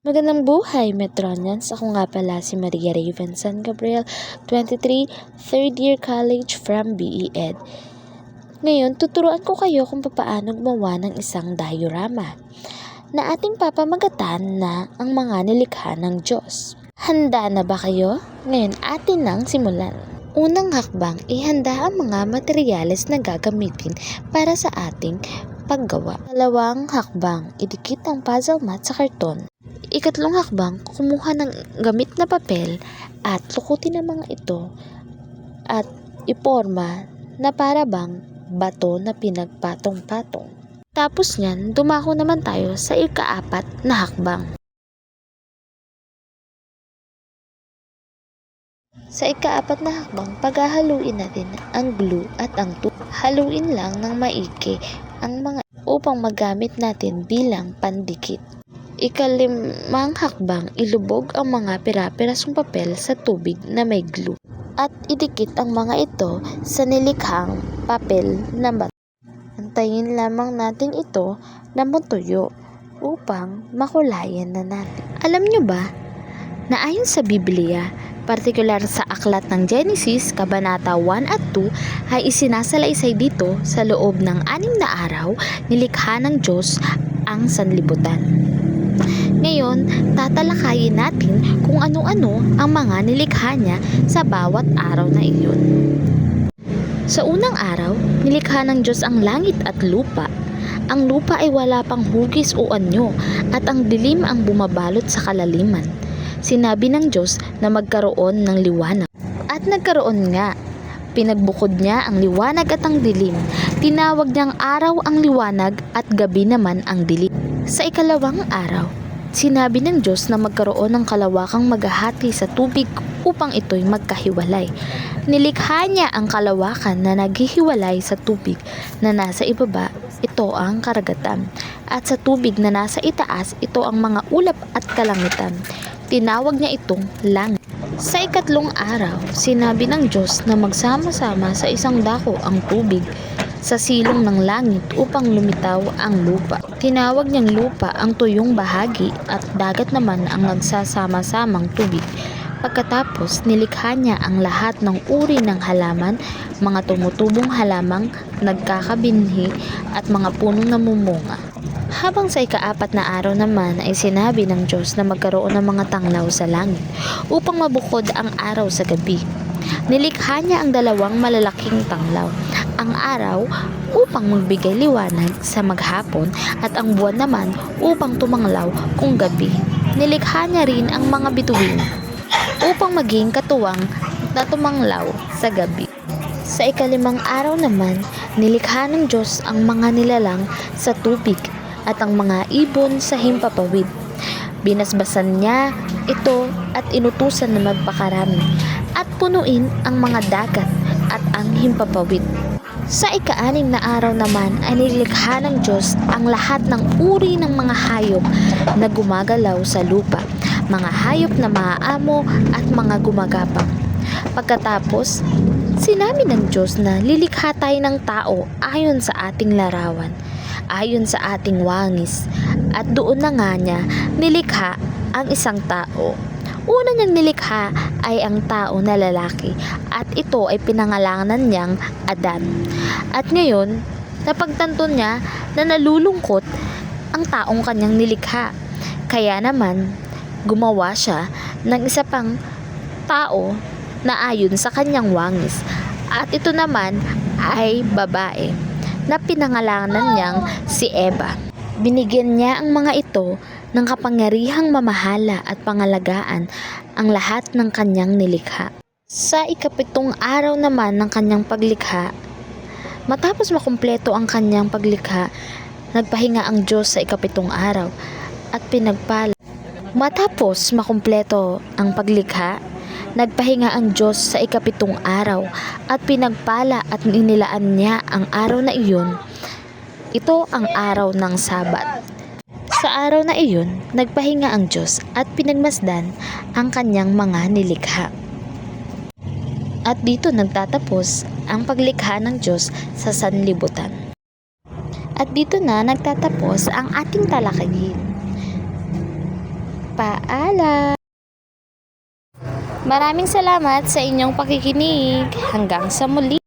Magandang buhay, Metronians! Ako nga pala si Maria Raven San Gabriel, 23, third year college from BE-Ed. Ngayon, tuturuan ko kayo kung paano gumawa ng isang diorama na ating papamagatan na ang mga nilikha ng Diyos. Handa na ba kayo? Ngayon, atin nang simulan. Unang hakbang, ihanda ang mga materyales na gagamitin para sa ating paggawa. Dalawang hakbang, idikit ang puzzle mat sa karton. Ikatlong hakbang, kumuha ng gamit na papel at lukutin ang mga ito at iporma na para bang bato na pinagpatong-patong. Tapos niyan, dumako naman tayo sa ikaapat na hakbang. Sa ikaapat na hakbang, paghahaluin natin ang glue at ang tubig. Haluin lang ng maigi ang mga upang magamit natin bilang pandikit. Ikalimang hakbang, ilubog ang mga pira-pirasong papel sa tubig na may glue at idikit ang mga ito sa nilikhang papel na bato. Antayin lamang natin ito na matuyo upang makulayan na natin. Alam nyo ba na ayon sa Biblia, partikular sa aklat ng Genesis, Kabanata 1 at 2, ay isinasalaysay dito sa loob ng 6 na araw, nilikha ng Diyos ang sanlibutan. Ngayon, tatalakayin natin kung ano-ano ang mga nilikha niya sa bawat araw na iyon. Sa unang araw, nilikha ng Diyos ang langit at lupa. Ang lupa ay wala pang hugis o anyo at ang dilim ang bumabalot sa kalaliman. Sinabi ng Diyos na magkaroon ng liwanag. At nagkaroon nga. Pinagbukod niya ang liwanag at ang dilim. Tinawag niyang araw ang liwanag at gabi naman ang dilim. Sa ikalawang araw, sinabi ng Diyos na magkaroon ng kalawakang maghahati sa tubig upang ito'y magkahiwalay. Nilikha niya ang kalawakan na naghihiwalay sa tubig na nasa ibaba, ito ang karagatan. At sa tubig na nasa itaas, ito ang mga ulap at kalangitan. Tinawag niya itong langit. Sa ikatlong araw, sinabi ng Diyos na magsama-sama sa isang dako ang tubig sa silong ng langit upang lumitaw ang lupa. Tinawag niyang lupa ang tuyong bahagi at dagat naman ang nagsasama-samang tubig. Pagkatapos, nilikha niya ang lahat ng uri ng halaman, mga tumutubong halamang nagkakabinhi at mga punong namumunga. Habang sa ikaapat na araw naman ay sinabi ng Diyos na magkaroon ng mga tanglaw sa langit upang mabukod ang araw sa gabi. Nilikha niya ang dalawang malalaking tanglaw, ang araw upang magbigay liwanag sa maghapon at ang buwan naman upang tumanglaw kung gabi. Nilikha niya rin ang mga bituin upang maging katuwang na tumanglaw sa gabi. Sa ikalimang araw naman, nilikha ng Diyos ang mga nilalang sa tubig at ang mga ibon sa himpapawid. Binasbasan niya ito at inutusan na magpakarami at punuin ang mga dagat at ang himpapawid. Sa ika-6 na araw naman ay nilikha ng Diyos ang lahat ng uri ng mga hayop na gumagalaw sa lupa, mga hayop na maaamo at mga gumagapang. Pagkatapos, sinabi ng Diyos na lilikha tayo ng tao ayon sa ating larawan, ayon sa ating wangis, at doon na nga niya nilikha ang isang tao. Una niyang nilikha ay ang tao na lalaki at ito ay pinangalanan niyang Adan. At ngayon, napagtanto niya na nalulungkot ang taong kanyang nilikha. Kaya naman, gumawa siya ng isa pang tao na ayon sa kanyang wangis. At ito naman ay babae na pinangalanan niyang si Eva. Binigyan niya ang mga ito ng kapangyarihang mamahala at pangalagaan ang lahat ng kanyang nilikha. Sa ika-7 araw naman ng kanyang paglikha, matapos makumpleto ang kanyang paglikha, nagpahinga ang Diyos sa ika-7 araw at pinagpala. Matapos makumpleto ang paglikha, nagpahinga ang Diyos sa ika-7 araw at pinagpala at inilaan niya ang araw na iyon. Ito ang araw ng Sabat. Sa araw na iyon, nagpahinga ang Diyos at pinagmasdan ang kanyang mga nilikha. At dito nagtatapos ang paglikha ng Diyos sa sanlibutan. At dito na nagtatapos ang ating talakayin. Paalam! Maraming salamat sa inyong pakikinig. Hanggang sa muli!